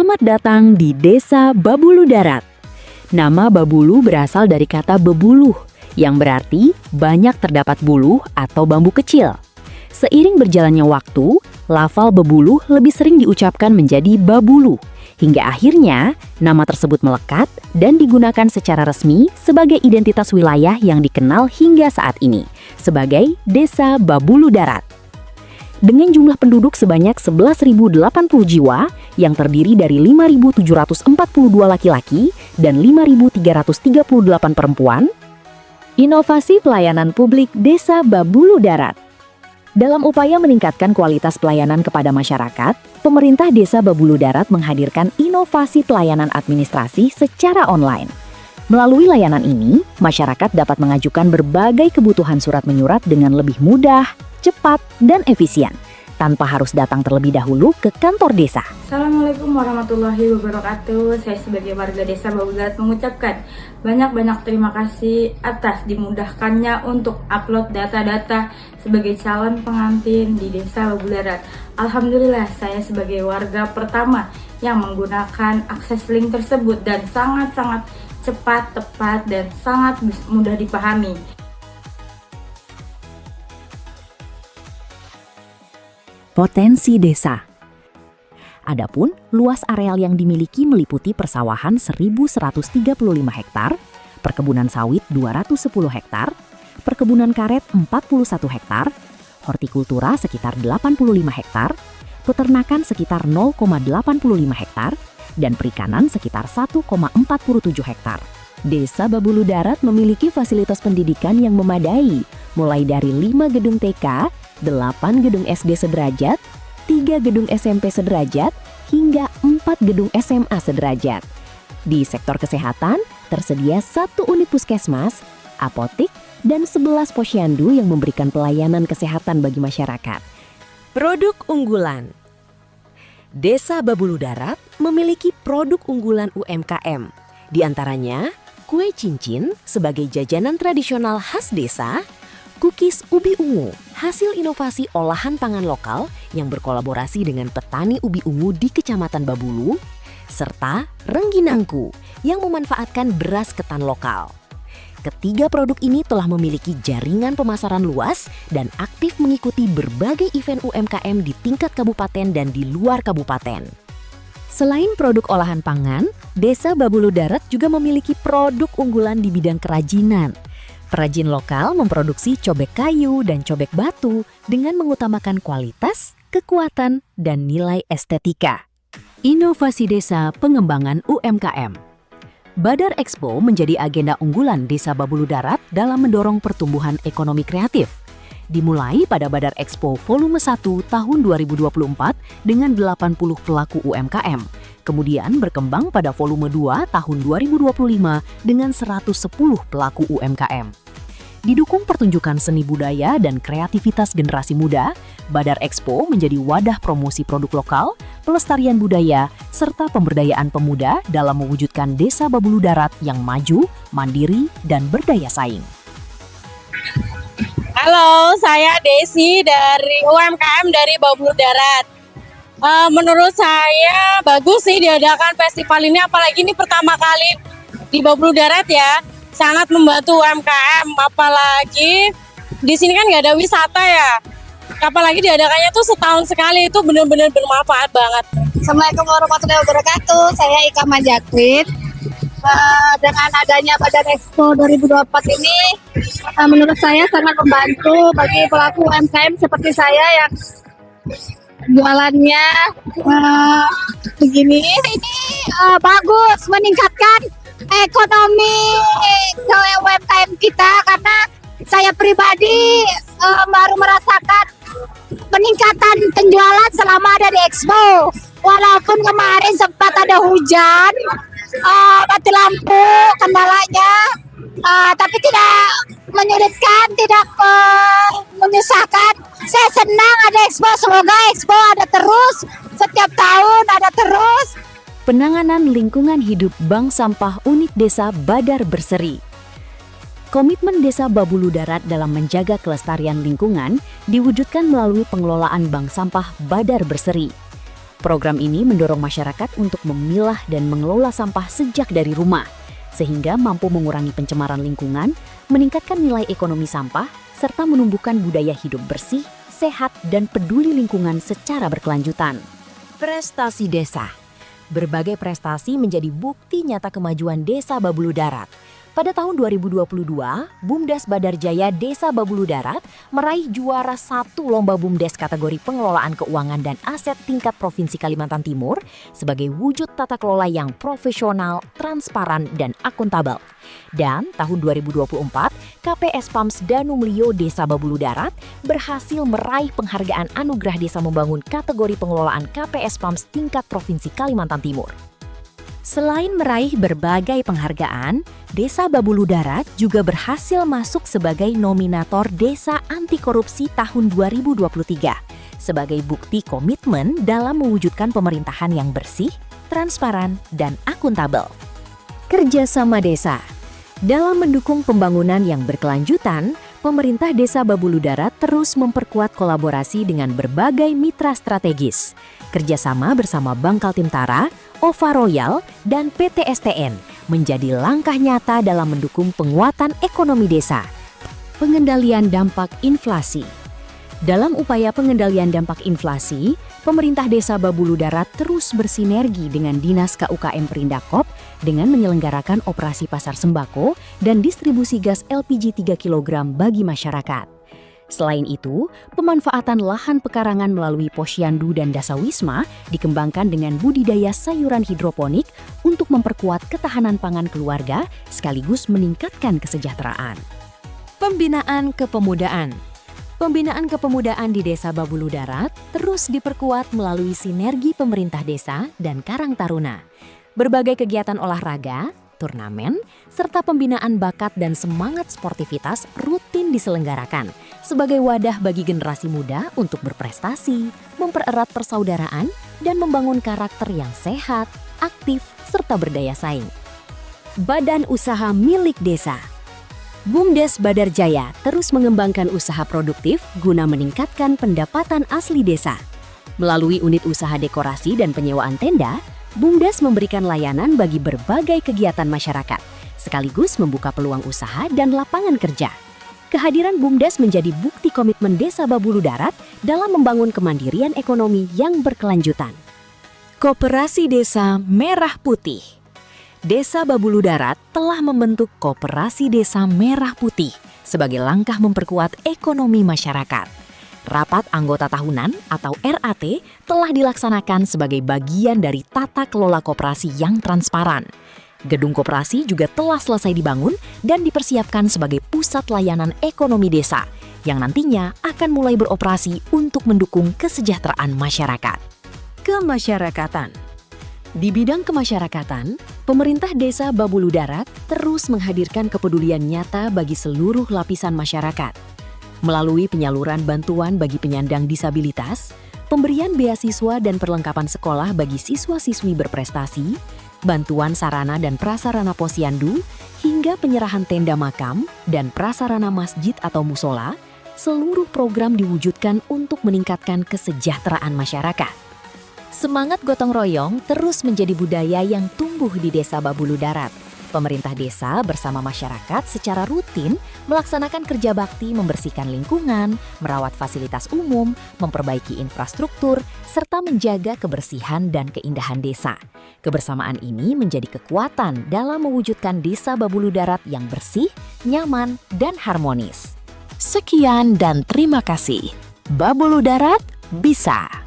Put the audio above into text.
Selamat datang di Desa Babulu Darat. Nama Babulu berasal dari kata bebuluh, yang berarti banyak terdapat buluh atau bambu kecil. Seiring berjalannya waktu, lafal bebuluh lebih sering diucapkan menjadi babulu, hingga akhirnya nama tersebut melekat dan digunakan secara resmi sebagai identitas wilayah yang dikenal hingga saat ini, sebagai Desa Babulu Darat. Dengan jumlah penduduk sebanyak 11.080 jiwa yang terdiri dari 5.742 laki-laki dan 5.338 perempuan, inovasi pelayanan publik Desa Babulu Darat. Dalam upaya meningkatkan kualitas pelayanan kepada masyarakat, pemerintah Desa Babulu Darat menghadirkan inovasi pelayanan administrasi secara online. Melalui layanan ini, masyarakat dapat mengajukan berbagai kebutuhan surat menyurat dengan lebih mudah, cepat, dan efisien, tanpa harus datang terlebih dahulu ke kantor desa. Assalamualaikum warahmatullahi wabarakatuh. Saya sebagai warga Desa Babulu Darat mengucapkan banyak-banyak terima kasih atas dimudahkannya untuk upload data-data sebagai calon pengantin di Desa Babulu Darat. Alhamdulillah, saya sebagai warga pertama yang menggunakan akses link tersebut dan sangat-sangat cepat, tepat, dan sangat mudah dipahami. Potensi desa. Adapun luas areal yang dimiliki meliputi persawahan 1.135 hektar, perkebunan sawit 210 hektar, perkebunan karet 41 hektar, hortikultura sekitar 85 hektar, peternakan sekitar 0,85 hektar, dan perikanan sekitar 1,47 hektar. Desa Babulu Darat memiliki fasilitas pendidikan yang memadai, mulai dari 5 gedung TK, 8 gedung SD sederajat, 3 gedung SMP sederajat, hingga 4 gedung SMA sederajat. Di sektor kesehatan, tersedia 1 unit puskesmas, apotik, dan 11 posyandu yang memberikan pelayanan kesehatan bagi masyarakat. Produk unggulan. Desa Babulu Darat memiliki produk unggulan UMKM. Di antaranya, kue cincin sebagai jajanan tradisional khas desa, cookies ubi ungu, hasil inovasi olahan pangan lokal yang berkolaborasi dengan petani ubi ungu di Kecamatan Babulu, serta rengginangku yang memanfaatkan beras ketan lokal. Ketiga produk ini telah memiliki jaringan pemasaran luas dan aktif mengikuti berbagai event UMKM di tingkat kabupaten dan di luar kabupaten. Selain produk olahan pangan, Desa Babulu Darat juga memiliki produk unggulan di bidang kerajinan. Perajin lokal memproduksi cobek kayu dan cobek batu dengan mengutamakan kualitas, kekuatan, dan nilai estetika. Inovasi desa pengembangan UMKM. Badar Expo menjadi agenda unggulan Desa Babulu Darat dalam mendorong pertumbuhan ekonomi kreatif. Dimulai pada Badar Expo Volume 1 tahun 2024 dengan 80 pelaku UMKM. Kemudian berkembang pada Volume 2 tahun 2025 dengan 110 pelaku UMKM. Didukung pertunjukan seni budaya dan kreativitas generasi muda, Badar Expo menjadi wadah promosi produk lokal, pelestarian budaya, serta pemberdayaan pemuda dalam mewujudkan Desa Babulu Darat yang maju, mandiri, dan berdaya saing. Halo, saya Desi dari UMKM dari Babulu Darat. Menurut saya bagus sih diadakan festival ini, apalagi ini pertama kali di Babulu Darat ya. Sangat membantu UMKM, apalagi di sini kan nggak ada wisata ya. Apalagi diadakannya tuh setahun sekali, itu benar-benar bermanfaat banget. Assalamualaikum warahmatullahi wabarakatuh. Saya Ika Majakwit. Dengan adanya Badar Expo 2024 ini, menurut saya sangat membantu bagi pelaku UMKM seperti saya yang jualannya begini. Ini bagus meningkatkan ekonomi UMKM kita, karena saya pribadi baru merasakan peningkatan penjualan selama ada di Expo. Walaupun kemarin sempat ada hujan, mati lampu kendalanya, tapi tidak menyulitkan, tidak menyusahkan. Saya senang ada Expo, semoga Expo ada terus, setiap tahun ada terus. Penanganan lingkungan hidup Bank Sampah Unit Desa Badar Berseri. Komitmen Desa Babulu Darat dalam menjaga kelestarian lingkungan diwujudkan melalui pengelolaan bank sampah Badar Berseri. Program ini mendorong masyarakat untuk memilah dan mengelola sampah sejak dari rumah, sehingga mampu mengurangi pencemaran lingkungan, meningkatkan nilai ekonomi sampah, serta menumbuhkan budaya hidup bersih, sehat, dan peduli lingkungan secara berkelanjutan. Prestasi desa. Berbagai prestasi menjadi bukti nyata kemajuan Desa Babulu Darat. Pada tahun 2022, BUMDes Badar Jaya Desa Babulu Darat meraih juara 1 Lomba BUMDes kategori pengelolaan keuangan dan aset tingkat Provinsi Kalimantan Timur sebagai wujud tata kelola yang profesional, transparan, dan akuntabel. Dan tahun 2024, KPS PAMS Danumlio Desa Babulu Darat berhasil meraih penghargaan Anugerah Desa Membangun kategori pengelolaan KPS PAMS tingkat Provinsi Kalimantan Timur. Selain meraih berbagai penghargaan, Desa Babulu Darat juga berhasil masuk sebagai nominator Desa Anti Korupsi tahun 2023 sebagai bukti komitmen dalam mewujudkan pemerintahan yang bersih, transparan, dan akuntabel. Kerjasama desa. Dalam mendukung pembangunan yang berkelanjutan, pemerintah Desa Babulu Darat terus memperkuat kolaborasi dengan berbagai mitra strategis. Kerjasama bersama Bank Kaltim-Tara, OVA Royal, dan PT STN menjadi langkah nyata dalam mendukung penguatan ekonomi desa. Pengendalian dampak inflasi. Dalam upaya pengendalian dampak inflasi, pemerintah Desa Babulu Darat terus bersinergi dengan Dinas KUKM Perindakop dengan menyelenggarakan operasi pasar sembako dan distribusi gas LPG 3 kg bagi masyarakat. Selain itu, pemanfaatan lahan pekarangan melalui posyandu dan dasawisma dikembangkan dengan budidaya sayuran hidroponik untuk memperkuat ketahanan pangan keluarga sekaligus meningkatkan kesejahteraan. Pembinaan kepemudaan. Pembinaan kepemudaan di Desa Babulu Darat terus diperkuat melalui sinergi pemerintah desa dan Karang Taruna. Berbagai kegiatan olahraga, turnamen, serta pembinaan bakat dan semangat sportivitas rutin diselenggarakan sebagai wadah bagi generasi muda untuk berprestasi, mempererat persaudaraan, dan membangun karakter yang sehat, aktif, serta berdaya saing. Badan Usaha Milik Desa. BUMDes Badar Jaya terus mengembangkan usaha produktif guna meningkatkan pendapatan asli desa. Melalui unit usaha dekorasi dan penyewaan tenda, BUMDes memberikan layanan bagi berbagai kegiatan masyarakat, sekaligus membuka peluang usaha dan lapangan kerja. Kehadiran BUMDes menjadi bukti komitmen Desa Babulu Darat dalam membangun kemandirian ekonomi yang berkelanjutan. Koperasi Desa Merah Putih. Desa Babulu Darat telah membentuk Koperasi Desa Merah Putih sebagai langkah memperkuat ekonomi masyarakat. Rapat anggota tahunan atau RAT telah dilaksanakan sebagai bagian dari tata kelola koperasi yang transparan. Gedung koperasi juga telah selesai dibangun dan dipersiapkan sebagai pusat layanan ekonomi desa yang nantinya akan mulai beroperasi untuk mendukung kesejahteraan masyarakat. Kemasyarakatan. Di bidang kemasyarakatan, pemerintah Desa Babulu Darat terus menghadirkan kepedulian nyata bagi seluruh lapisan masyarakat. Melalui penyaluran bantuan bagi penyandang disabilitas, pemberian beasiswa dan perlengkapan sekolah bagi siswa-siswi berprestasi, bantuan sarana dan prasarana posyandu, hingga penyerahan tenda makam dan prasarana masjid atau musola, seluruh program diwujudkan untuk meningkatkan kesejahteraan masyarakat. Semangat gotong royong terus menjadi budaya yang tumbuh di Desa Babulu Darat. Pemerintah desa bersama masyarakat secara rutin melaksanakan kerja bakti membersihkan lingkungan, merawat fasilitas umum, memperbaiki infrastruktur, serta menjaga kebersihan dan keindahan desa. Kebersamaan ini menjadi kekuatan dalam mewujudkan Desa Babulu Darat yang bersih, nyaman, dan harmonis. Sekian dan terima kasih. Babulu Darat bisa.